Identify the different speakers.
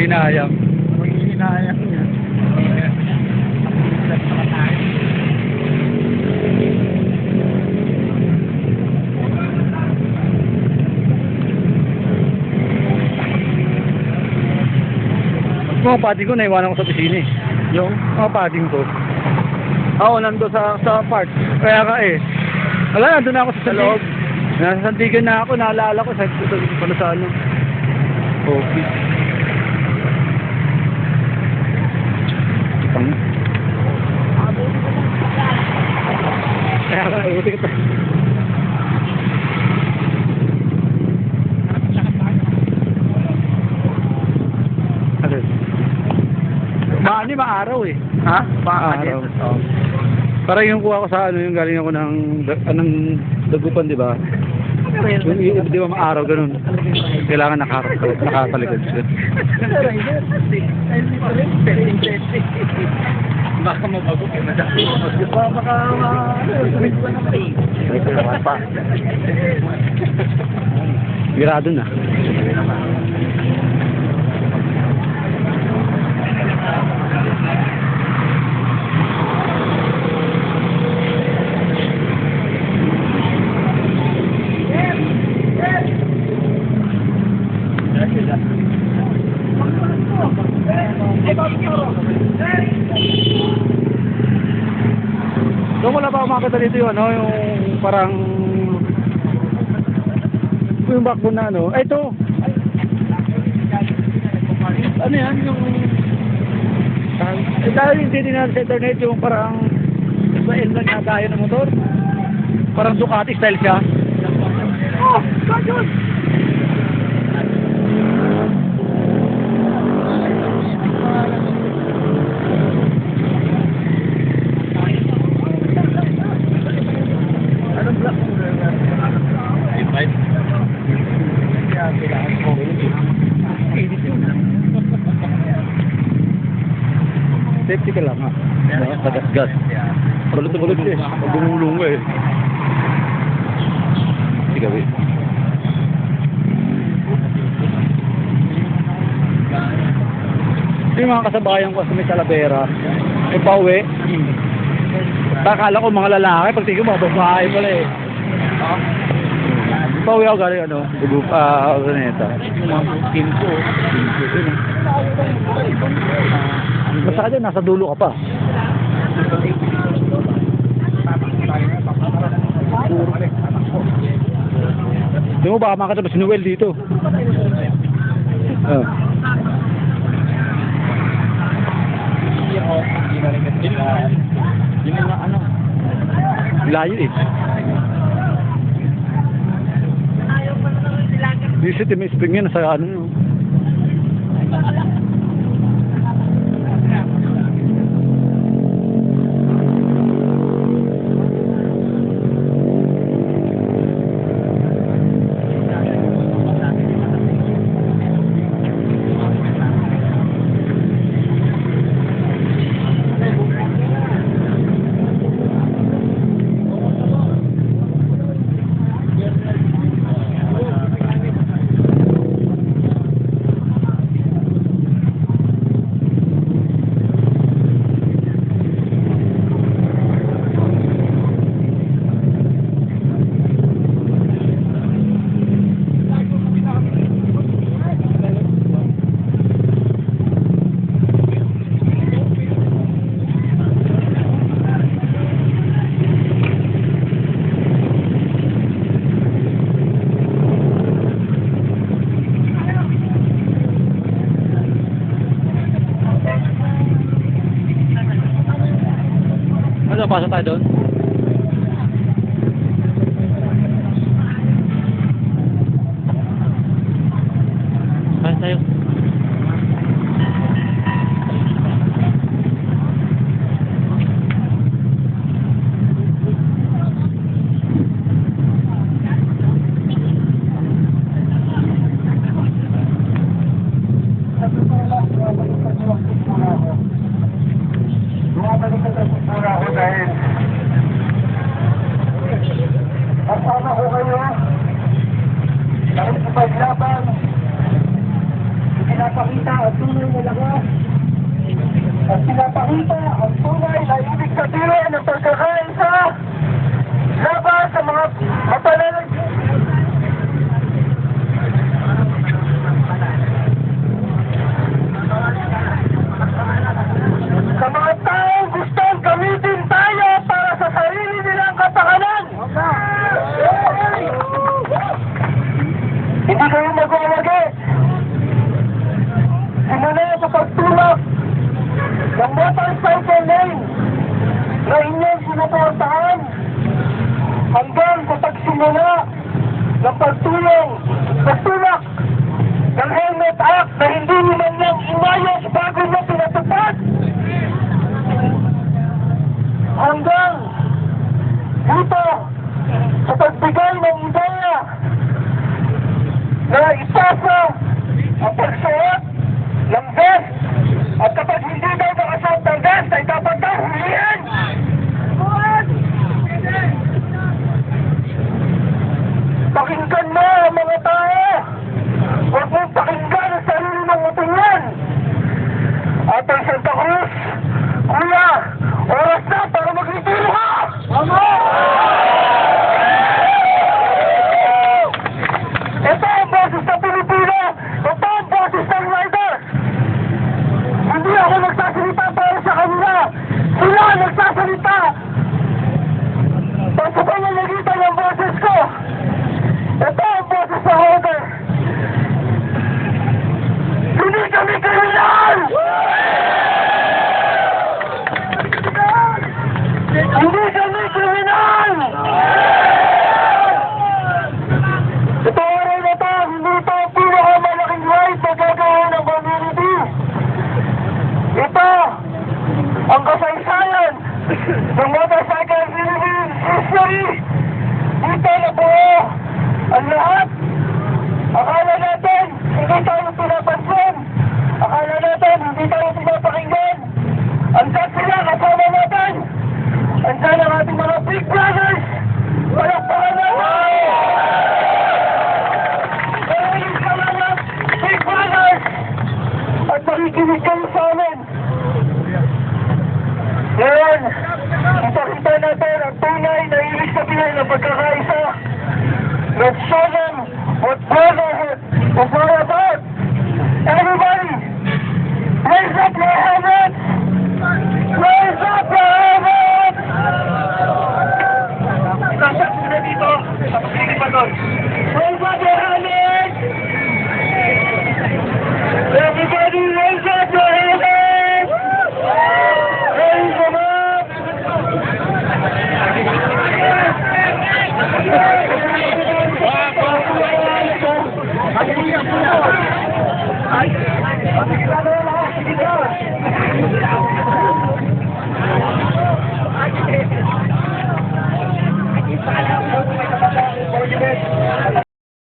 Speaker 1: hinayang.
Speaker 2: Hinayang niya.
Speaker 1: Mga padding ko, naiwanan ko sa opisina eh.
Speaker 2: Yung?
Speaker 1: Mga padding ko.
Speaker 2: Oo, nando sa park.
Speaker 1: Kaya ka eh. Wala, nandun na ako sa
Speaker 2: Sa loob.
Speaker 1: Nasa Sandigan na ako, naalala ko. Sa pala sa ano. Office. Kaya ka, buti kita. Ano? Maani, maaraw eh.
Speaker 2: Ha?
Speaker 1: Maaraw. Oo. Parang yung kuha ko sa ano, yung galing ako ng dagupan, di ba? Yung, di ba maaraw, ganun. Kailangan nakatalikod siya.
Speaker 2: Baka mabago kayo madami. Baka pa.
Speaker 1: Mirado na. Doon wala pa makakita dito yung ano, yung parang yung backbone na ano. Ay, ito. Ano yan? Yung dahil hindi din natin sa internet yung parang sa Elman na gaya ng motor. Parang Ducati style siya. Oh, God yun!
Speaker 2: Anong black mo? Invite? Kaya kailangan ko.
Speaker 1: Safety ka lang ha. Tagas-gas. Kulot-kulot siya. Magumulong ka eh. Hindi gawin. Yung mga kasabayan ko sa may Talavera, may pauwi. Akala ko mga lalaki, pag tingin mo, babae pala eh. Pauwi ako galing ano, Urdaneta.
Speaker 2: Team ko.
Speaker 1: Basta ka dyan, nasa dulo ka pa. Di mo baka makita ba si Noel dito? Oh.
Speaker 2: Yung mga ano?
Speaker 1: Layo eh. Di si Tim Spring yan, nasa ano.
Speaker 3: dito na buo ang lahat. Akala natin, hindi tayo pinapansin. Akala natin, hindi tayo pinapakinggan. Andyan sila, kasama natin. Andyan ang ating mga big brothers. Palakpakan natin! Maraming salamat, big brothers! At makikinig kayo sa amin. Ngayon, kita natin ang tunay na ibig sabihin ng pagkakaisa. Nagsona